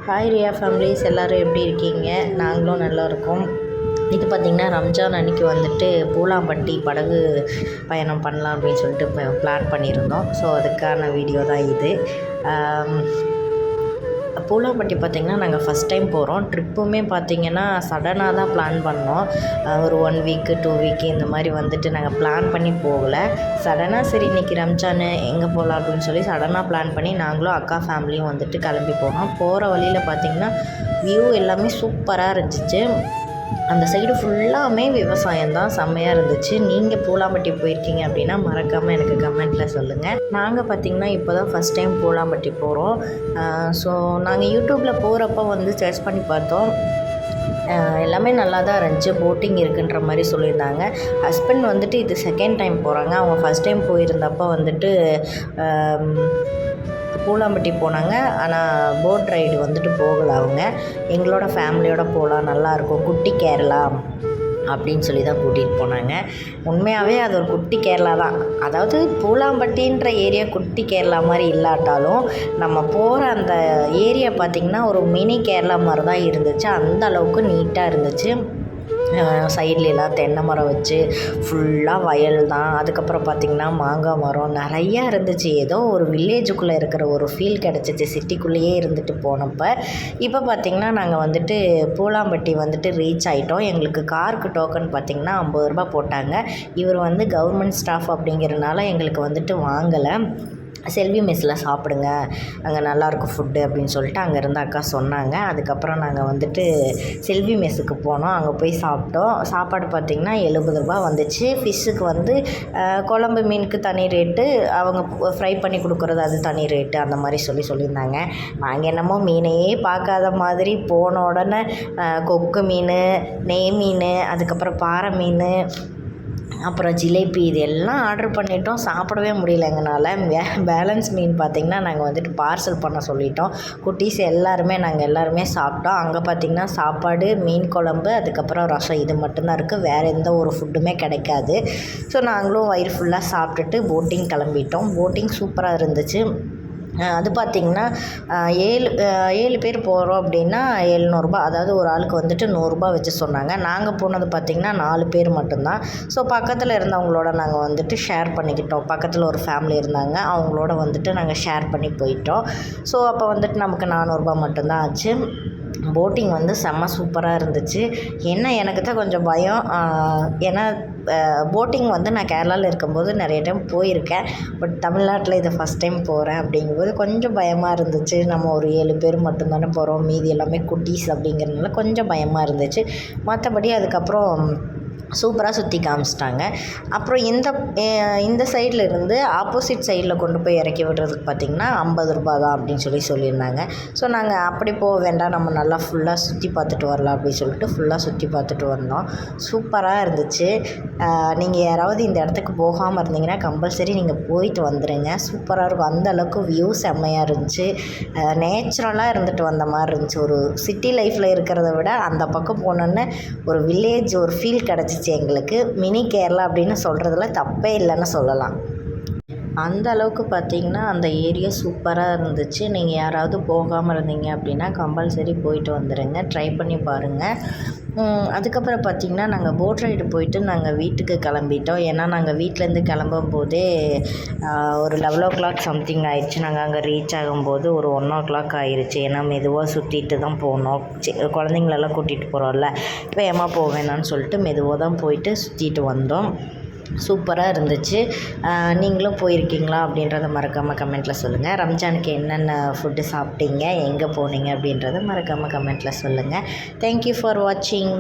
Hi Riya families, எல்லோரும் எப்படி இருக்கீங்க? நாங்களும் நல்லா இருக்கோம். இது பார்த்திங்கன்னா ரம்ஜான் அன்றைக்கி வந்துட்டு பூலாம்பட்டி படகு பயணம் பண்ணலாம் அப்படின்னு சொல்லிட்டு பிளான் பண்ணியிருந்தோம். ஸோ அதுக்கான வீடியோ தான் இது. பூலாம்பட்டி பார்த்திங்கன்னா நாங்கள் ஃபஸ்ட் டைம் போகிறோம். ட்ரிப்புமே பார்த்திங்கன்னா சடனாக தான் பிளான் பண்ணோம். ஒரு 1 வீக்கு 2 வீக்கு இந்த மாதிரி வந்துட்டு நாங்கள் பிளான் பண்ணி போகலை. சடனாக சரி இன்றைக்கி ரம்ஜானு எங்கே போகலாம் அப்படின்னு சொல்லி சடனாக பிளான் பண்ணி நாங்களும் அக்கா ஃபேமிலியும் வந்துட்டு கிளம்பி போனோம். போகிற வழியில் பார்த்திங்கன்னா வியூ எல்லாமே சூப்பராக இருந்துச்சு. அந்த சைடு ஃபுல்லாமே விவசாயம் தான், செம்மையாக இருந்துச்சு. நீங்கள் பூலாம்பட்டி போயிருக்கீங்க அப்படின்னா மறக்காமல் எனக்கு கமெண்ட்டில் சொல்லுங்கள். நாங்கள் பார்த்திங்கன்னா இப்போ தான் ஃபஸ்ட் டைம் பூலாம்பட்டி போகிறோம். ஸோ நாங்கள் யூடியூப்பில் போகிறப்ப வந்து சர்ச் பண்ணி பார்த்தோம். எல்லாமே நல்லா தான் இருந்துச்சு. போட்டிங் இருக்குன்ற மாதிரி சொல்லியிருந்தாங்க. ஹஸ்பண்ட் வந்துட்டு இது செகண்ட் டைம் போகிறாங்க. அவங்க ஃபஸ்ட் டைம் போயிருந்தப்போ வந்துட்டு பூலாம்பட்டி போனாங்க. ஆனால் போட் ரைடு வந்துட்டு போகலை. அவங்க எங்களோட ஃபேமிலியோடு போகலாம், நல்லாயிருக்கும், குட்டி கேரளா அப்படின்னு சொல்லி தான் கூட்டிகிட்டு போனாங்க. உண்மையாகவே அது ஒரு குட்டி கேரளா தான். அதாவது பூலாம்பட்டின்ற ஏரியா குட்டி கேரளா மாதிரி இல்லாட்டாலும் நம்ம போகிற அந்த ஏரியா பார்த்திங்கன்னா ஒரு மினி கேரளா மாதிரி தான் இருந்துச்சு. அந்த அளவுக்கு நீட்டாக இருந்துச்சு. சைட்லலாம் தென்னை மரம் வச்சு ஃபுல்லாக வயல் தான். அதுக்கப்புறம் பார்த்திங்கன்னா மாங்காய் மரம் நிறையா இருந்துச்சு. ஏதோ ஒரு வில்லேஜுக்குள்ளே இருக்கிற ஒரு ஃபீல் கிடச்சிச்சு சிட்டிக்குள்ளேயே இருந்துட்டு போனப்போ. இப்போ பார்த்திங்கன்னா நாங்கள் வந்துட்டு பூலாம்பட்டி வந்துட்டு ரீச் ஆகிட்டோம். எங்களுக்கு காருக்கு டோக்கன் பார்த்திங்கன்னா 50 ரூபா போட்டாங்க. இவர் வந்து கவர்மெண்ட் ஸ்டாஃப் அப்படிங்கிறதுனால எங்களுக்கு வந்துட்டு வாங்கலை. செல்வி மெஸ்ஸில் சாப்பிடுங்க, அங்கே நல்லாயிருக்கும் ஃபுட்டு அப்படின்னு சொல்லிட்டு அங்கே இருந்த அக்கா சொன்னாங்க. அதுக்கப்புறம் நாங்கள் வந்துட்டு செல்வி மெஸ்ஸுக்கு போனோம். அங்கே போய் சாப்பிட்டோம். சாப்பாடு பார்த்திங்கன்னா 70 ரூபா வந்துச்சு. ஃபிஷ்ஷுக்கு வந்து குழம்பு மீனுக்கு தனி ரேட்டு, அவங்க ஃப்ரை பண்ணி கொடுக்குறது அது தனி ரேட்டு, அந்த மாதிரி சொல்லியிருந்தாங்க. நாங்கள் என்னமோ மீனையே பார்க்காத மாதிரி போன உடனே கொக்கு மீன், நெய் மீன், அதுக்கப்புறம் பாறை மீன், அப்புறம் ஜிலேபி இது எல்லாம் ஆர்டர் பண்ணிட்டோம். சாப்பிடவே முடியல எங்களால். பேலன்ஸ் மீன் பார்த்திங்கன்னா நாங்கள் வந்துட்டு பார்சல் பண்ண சொல்லிட்டோம். குட்டீஸ் நாங்கள் எல்லாருமே சாப்பிட்டோம். அங்கே பார்த்திங்கன்னா சாப்பாடு, மீன் குழம்பு, அதுக்கப்புறம் ரசம் இது மட்டும்தான் இருக்குது. வேறு எந்த ஒரு ஃபுட்டுமே கிடைக்காது. ஸோ நாங்களும் வயிறு ஃபுல்லாக சாப்பிட்டுட்டு போட்டிங் கிளம்பிட்டோம். போட்டிங் சூப்பராக இருந்துச்சு. அது பார்த்திங்கன்னா 7 பேர் போகிறோம் அப்படின்னா 700 ரூபா. அதாவது ஒரு ஆளுக்கு வந்துட்டு 100 ரூபா வச்சு சொன்னாங்க. நாங்கள் போனது பார்த்திங்கன்னா 4 பேர் மட்டும்தான். ஸோ பக்கத்தில் இருந்தவங்களோட நாங்கள் வந்துட்டு ஷேர் பண்ணிக்கிட்டோம். பக்கத்தில் ஒரு ஃபேமிலி இருந்தாங்க, அவங்களோட வந்துட்டு நாங்கள் ஷேர் பண்ணி போயிட்டோம். ஸோ அப்போ வந்துட்டு நமக்கு 400 ரூபா மட்டும்தான் ஆச்சு. போட்டிங் வந்து செம்ம சூப்பராக இருந்துச்சு. எனக்கு தான் கொஞ்சம் பயம். ஏன்னா போட்டிங் வந்து நான் கேரளாவில் இருக்கும்போது நிறைய டைம் போயிருக்கேன். பட் தமிழ்நாட்டில் இதை ஃபஸ்ட் டைம் போகிறேன் அப்படிங்கும்போது கொஞ்சம் பயமாக இருந்துச்சு. நம்ம ஒரு 7 பேர் மட்டும்தானே போகிறோம், மீதி எல்லாமே குட்டீஸ் அப்படிங்கிறதுனால கொஞ்சம் பயமாக இருந்துச்சு. மற்றபடி அதுக்கப்புறம் சூப்பராக சுற்றி காமிச்சிட்டாங்க. அப்புறம் இந்த சைடில் இருந்து ஆப்போசிட் சைடில் கொண்டு போய் இறக்கி விடுறதுக்கு பார்த்திங்கன்னா 50 ரூபா தான் அப்படின்னு சொல்லியிருந்தாங்க. ஸோ நாங்கள் அப்படி போக வேண்டாம், நம்ம நல்லா ஃபுல்லாக சுற்றி பார்த்துட்டு வரலாம் அப்படின்னு சொல்லிட்டு ஃபுல்லாக சுற்றி பார்த்துட்டு வந்தோம். சூப்பராக இருந்துச்சு. நீங்கள் யாராவது இந்த இடத்துக்கு போகாமல் இருந்தீங்கன்னா கம்பல்சரி நீங்கள் போயிட்டு வந்துடுங்க. சூப்பராக இருக்கும். அந்த அளவுக்கு வியூ செம்மையாக இருந்துச்சு. நேச்சுரலாக இருந்துட்டு வந்த மாதிரி இருந்துச்சு. ஒரு சிட்டி லைஃப்பில் இருக்கிறத விட அந்த பக்கம் போனோன்னே ஒரு வில்லேஜ் ஒரு ஃபீல் கிடச்சி எங்களுக்கு. மினி கேரளா அப்படின்னு சொல்கிறதுல தப்பே இல்லைன்னு சொல்லலாம். அந்த அளவுக்கு பார்த்திங்கன்னா அந்த ஏரியா சூப்பராக இருந்துச்சு. நீங்கள் யாராவது போகாமல் இருந்தீங்க அப்படின்னா கம்பல்சரி போயிட்டு வந்துடுங்க, ட்ரை பண்ணி பாருங்கள். அதுக்கப்புறம் பார்த்திங்கன்னா நாங்கள் போட் ரைடு போயிட்டு நாங்கள் வீட்டுக்கு கிளம்பிட்டோம். ஏன்னா நாங்கள் வீட்டிலேருந்து கிளம்பும் போதே ஒரு 11 o'clock சம்திங் ஆயிடுச்சு. நாங்கள் அங்கே ரீச் ஆகும்போது ஒரு 1 o'clock ஆயிடுச்சு. ஏன்னா மெதுவாக சுற்றிட்டு தான் போனோம். குழந்தைங்களெல்லாம் கூட்டிகிட்டு போகிறோம்ல, இப்போ ஏமா போவேணான்னு சொல்லிட்டு மெதுவாக தான் போயிட்டு சுற்றிட்டு வந்தோம். சூப்பராக இருந்துச்சு. நீங்களும் போயிருக்கீங்களா அப்படின்றத மறக்காமல் கமெண்ட்டில் சொல்லுங்கள். ரம்ஜானுக்கு என்னென்ன ஃபுட்டு சாப்பிட்டீங்க, எங்கே போனீங்க அப்படின்றத மறக்காமல் கமெண்ட்டில் சொல்லுங்கள். தேங்க்யூ ஃபார் வாட்சிங்.